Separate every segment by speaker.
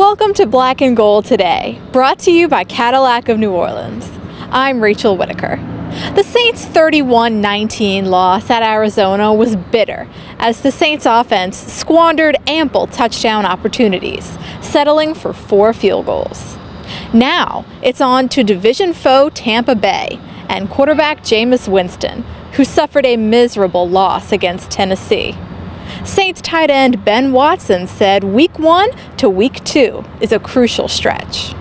Speaker 1: Welcome to Black and Gold Today, brought to you by Cadillac of New Orleans. I'm Rachel Whittaker. The Saints' 31-19 loss at Arizona was bitter as the Saints offense squandered ample touchdown opportunities, settling for 4 field goals. Now, it's on to division foe Tampa Bay and quarterback Jameis Winston, who suffered a miserable loss against Tennessee. Saints tight end Ben Watson said Week 1 to Week 2 is a crucial stretch.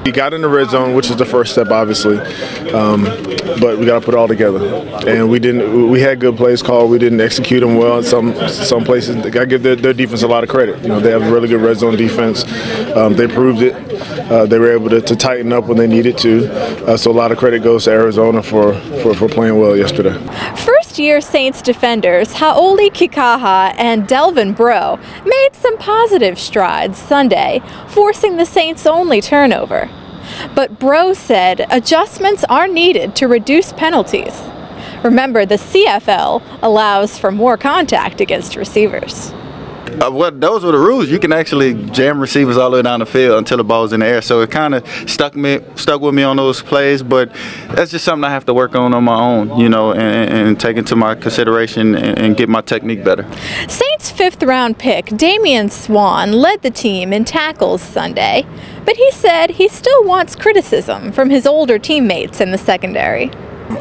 Speaker 2: We got in the red zone, which is the first step, obviously, but we got to put it all together. And we didn't. We had good plays called. We didn't execute them well. In some places, I got to give their defense a lot of credit. You know, they have a really good red zone defense. They proved it. They were able to tighten up when they needed to. So a lot of credit goes to Arizona for playing well yesterday.
Speaker 1: First-year Saints defenders Hau'oli Kikaha and Delvin Breaux made some positive strides Sunday, forcing the Saints' only turnover. But Breaux said adjustments are needed to reduce penalties. Remember, the CFL allows for more contact against receivers.
Speaker 3: Well, those were the rules. You can actually jam receivers all the way down the field until the ball's in the air. So it kind of stuck with me on those plays, but that's just something I have to work on my own, you know, and take into my consideration and get my technique better.
Speaker 1: Saints' 5th-round pick Damian Swann led the team in tackles Sunday, but he said he still wants criticism from his older teammates in the secondary.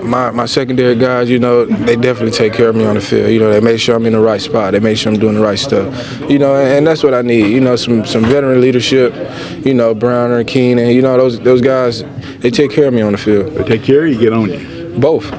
Speaker 4: My secondary guys, you know, they definitely take care of me on the field. You know, they make sure I'm in the right spot. They make sure I'm doing the right stuff. You know, and that's what I need. You know, some veteran leadership. You know, Browner, Keenan. You know, those guys, they take care of me on the field.
Speaker 5: They take care of you, get on you.
Speaker 4: Both.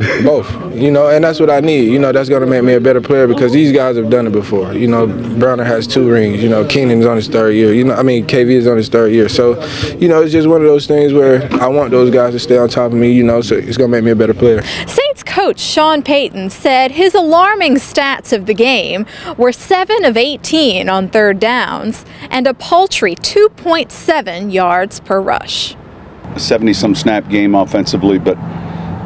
Speaker 4: You know, and that's what I need. You know, that's going to make me a better player because these guys have done it before. You know, Browner has 2 rings. You know, Keenan's on his 3rd year. You know, I mean, KV is on his 3rd year. So, you know, it's just one of those things where I want those guys to stay on top of me, you know, so it's going to make me a better player.
Speaker 1: Saints coach Sean Payton said his alarming stats of the game were 7 of 18 on 3rd downs and a paltry 2.7 yards per rush.
Speaker 5: A 70-some snap game offensively, but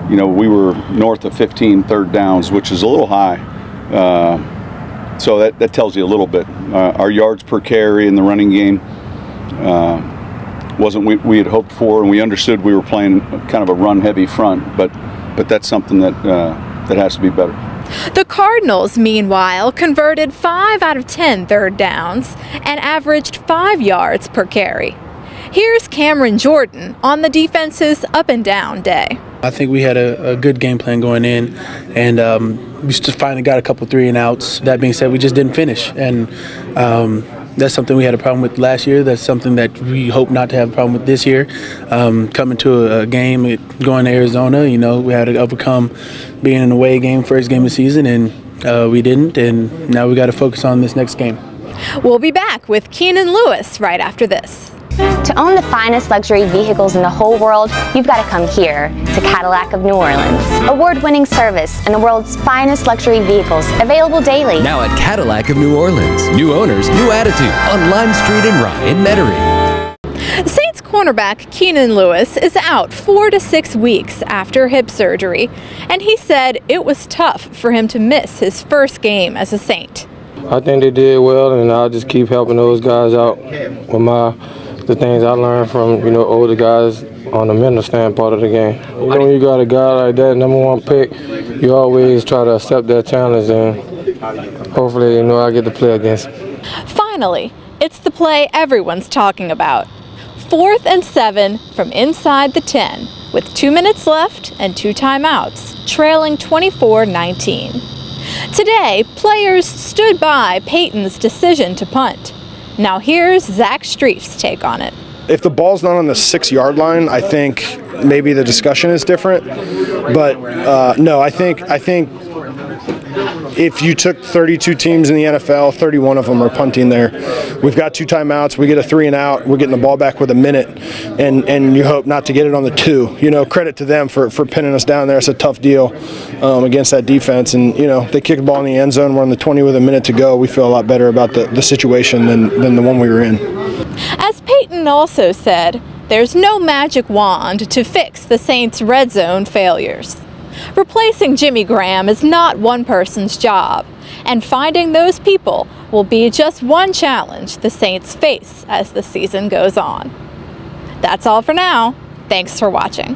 Speaker 5: you know, we were north of 15 3rd downs, which is a little high. So that tells you a little bit. Our yards per carry in the running game wasn't what we had hoped for, and we understood we were playing kind of a run-heavy front, but that's something that has to be better.
Speaker 1: The Cardinals, meanwhile, converted 5 out of 10 3rd downs and averaged 5 yards per carry. Here's Cameron Jordan on the defense's up-and-down day.
Speaker 6: I think we had a good game plan going in, and we just finally got a couple 3-and-outs. That being said, we just didn't finish, and that's something we had a problem with last year. That's something that we hope not to have a problem with this year. Coming to a game, going to Arizona, you know, we had to overcome being an away game, first game of the season, and we didn't, and now we got to focus on this next game.
Speaker 1: We'll be back with Keenan Lewis right after this.
Speaker 7: To own the finest luxury vehicles in the whole world, you've got to come here to Cadillac of New Orleans. Award-winning service and the world's finest luxury vehicles available daily.
Speaker 8: Now at Cadillac of New Orleans. New owners, new attitude on Lime Street and Rye in Metairie.
Speaker 1: Saints cornerback Keenan Lewis is out 4 to 6 weeks after hip surgery, and he said it was tough for him to miss his first game as a Saint.
Speaker 4: I think they did well, and I'll just keep helping those guys out with the things I learned from, you know, older guys on the mental standpoint of the game. You know, when you got a guy like that, #1 pick, you always try to accept that challenge, and hopefully, you know, I get to play against him.
Speaker 1: Finally, it's the play everyone's talking about. 4th and 7 from inside the 10, with 2 minutes left and 2 timeouts, trailing 24-19. Today, players stood by Payton's decision to punt. Now here's Zach Strief's take on it.
Speaker 2: If the ball's not on the 6-yard line, I think maybe the discussion is different. But no, I think if you took 32 teams in the NFL, 31 of them are punting there. We've got 2 timeouts. We get a 3-and-out. We're getting the ball back with a minute, and you hope not to get it on the 2. You know, credit to them for pinning us down there. It's a tough deal against that defense. And, you know, they kick the ball in the end zone. We're on the 20 with a minute to go. We feel a lot better about the situation than the one we were in.
Speaker 1: As Payton also said, there's no magic wand to fix the Saints' red zone failures. Replacing Jimmy Graham is not one person's job, And finding those people will be just one challenge the Saints face as the season goes on. That's all for now. Thanks for watching.